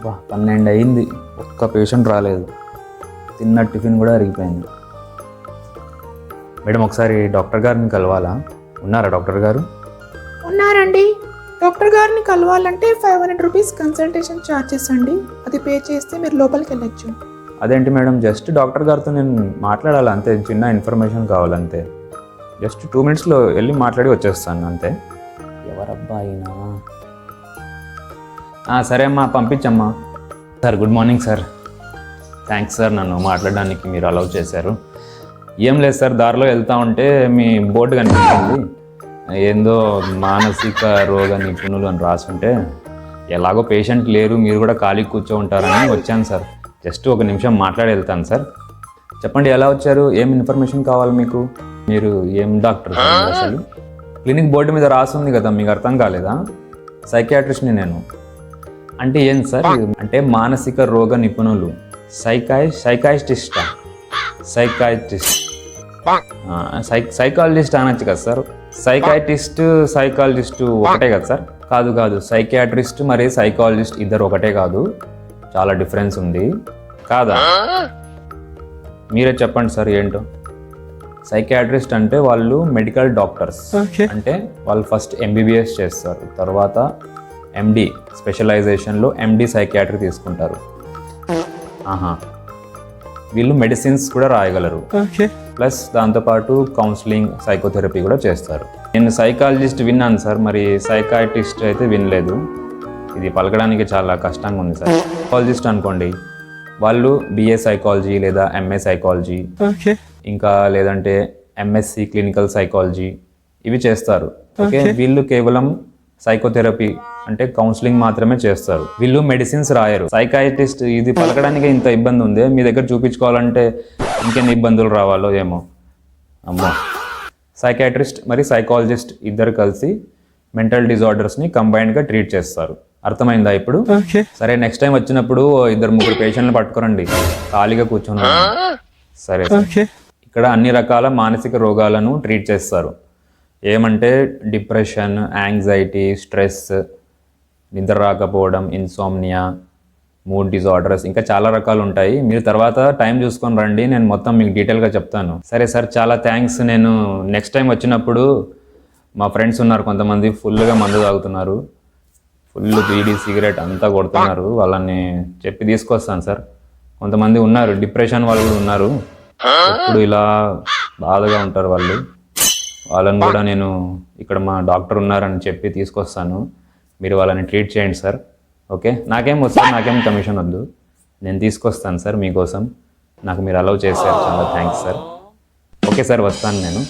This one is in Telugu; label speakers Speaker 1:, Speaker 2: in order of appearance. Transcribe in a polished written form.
Speaker 1: 12 అయింది, ఒక్క పేషెంట్ రాలేదు. తిన్న టిఫిన్ కూడా అరిగిపోయింది. మేడం ఒకసారి డాక్టర్ గారిని కలవాలా? ఉన్నారా డాక్టర్ గారు?
Speaker 2: ఉన్నారండి. డాక్టర్ గారిని కలవాలంటే 500 రూపీస్ కన్సల్టేషన్ ఛార్జెస్ అండి. అది పే చేస్తే మీరు లోపలికి వెళ్ళొచ్చు.
Speaker 1: అదేంటి మేడం, జస్ట్ డాక్టర్ గారితో నేను మాట్లాడాలి అంతే, చిన్న ఇన్ఫర్మేషన్ కావాలంతే. జస్ట్ 2 minutesలో వెళ్ళి మాట్లాడి వచ్చేస్తాను అంతే. ఎవరబ్బా అయినా? సరే అమ్మా, పంపించమ్మా. Sir good morning sir. Thanks sir, నన్ను మాట్లాడడానికి మీరు అలౌ చేశారు. ఏం లేదు సార్, దారిలో వెళ్తా ఉంటే మీ బోర్డు కనిపించింది, ఏందో మానసిక రోగ నిపుణులు అని రాసుంటే, ఎలాగో పేషెంట్ లేరు, మీరు కూడా ఖాళీ కూర్చో ఉంటారని వచ్చాను సార్. జస్ట్ 1 నిమిషం మాట్లాడి వెళ్తాను సార్. చెప్పండి, ఎలా వచ్చారు? ఏం ఇన్ఫర్మేషన్ కావాలి మీకు? మీరు ఏం డాక్టర్ సార్ అసలు? క్లినిక్ బోర్డు మీద రాస్తుంది కదా, మీకు అర్థం కాలేదా? సైకియాట్రిస్ట్ని నేను. అంటే ఏం సార్? అంటే మానసిక రోగ నిపుణులు. సైకాయిస్టిస్టా? సైకాలజిస్ట్ అనొచ్చు కదా సార్. సైకాలజిస్ట్ ఒకటే కదా సార్? కాదు, సైకియాట్రిస్ట్ మరి సైకాలజిస్ట్ ఇద్దరు ఒకటే కాదు, చాలా డిఫరెన్స్ ఉంది కాదా? మీరే చెప్పండి సార్ ఏంటో. సైకియాట్రిస్ట్ అంటే వాళ్ళు మెడికల్ డాక్టర్స్. అంటే వాళ్ళు ఫస్ట్ MBBS చేస్తారు, తర్వాత MD స్పెషలైజేషన్లో MD సైకియాట్రీ తీసుకుంటారు. వీళ్ళు మెడిసిన్స్ కూడా రాయగలరు, ప్లస్ దాంతోపాటు కౌన్సిలింగ్, సైకోథెరపీ కూడా చేస్తారు. నేను సైకాలజిస్ట్ విన్నాను సార్, మరి సైకాట్రిస్ట్ అయితే వినలేదు. ఇది పలకడానికి చాలా కష్టంగా ఉంది సార్. సైకాలజిస్ట్ అనుకోండి, వాళ్ళు BA సైకాలజీ లేదా MA సైకాలజీ, ఇంకా లేదంటే MSc క్లినికల్ సైకాలజీ ఇవి చేస్తారు. ఓకే, వీళ్ళు కేవలం సైకోథెరపీ అంటే కౌన్సిలింగ్ మాత్రమే చేస్తారు. వీళ్ళు మెడిసిన్స్ రాయరు. సైకాట్రిస్ట్ ఇది పలకడానికి ఇంత ఇబ్బంది ఉంది, మీ దగ్గర చూపించుకోవాలంటే ఇంకెన్ని ఇబ్బందులు రావాలో ఏమో. అమ్మో. సైకాట్రిస్ట్ మరి సైకాలజిస్ట్ ఇద్దరు కలిసి మెంటల్ డిజార్డర్స్ని కంబైన్డ్గా ట్రీట్ చేస్తారు. అర్థమైందా ఇప్పుడు? సరే, నెక్స్ట్ టైం వచ్చినప్పుడు 2-3 పేషెంట్లు పట్టుకోరండి, ఖాళీగా కూర్చొని. సరే సార్. ఇక్కడ అన్ని రకాల మానసిక రోగాలను ట్రీట్ చేస్తారు. ఏమంటే డిప్రెషన్, యాంగ్జైటీ, స్ట్రెస్, నిద్ర రాకపోవడం, ఇన్సోమ్నియా, మూడ్ డిజార్డర్స్, ఇంకా చాలా రకాలు ఉంటాయి. మీరు తర్వాత టైం చూసుకొని రండి, నేను మొత్తం మీకు డీటెయిల్గా చెప్తాను. సరే సార్, చాలా థ్యాంక్స్. నేను నెక్స్ట్ టైం వచ్చినప్పుడు, మా ఫ్రెండ్స్ ఉన్నారు కొంతమంది, ఫుల్గా మందు తాగుతున్నారు, ఫుల్ బీడీ సిగరెట్ అంతా కొడుతున్నారు, వాళ్ళని చెప్పి తీసుకొస్తాను సార్. కొంతమంది ఉన్నారు డిప్రెషన్ వాళ్ళు కూడా ఉన్నారు, ఎప్పుడు ఇలా బాధగా ఉంటారు వాళ్ళు, వాళ్ళని కూడా నేను ఇక్కడ మా డాక్టర్ ఉన్నారని చెప్పి తీసుకొస్తాను. మీరు వాళ్ళని ట్రీట్ చేయండి సార్. ఓకే, నాకేం వస్తుంది, నాకేం కమిషన్ వద్దు, నేను తీసుకొస్తాను సార్ మీకోసం. నాకు మీరు అలౌ చేశారు, చాలా థ్యాంక్స్ సార్. ఓకే సార్, వస్తాను నేను.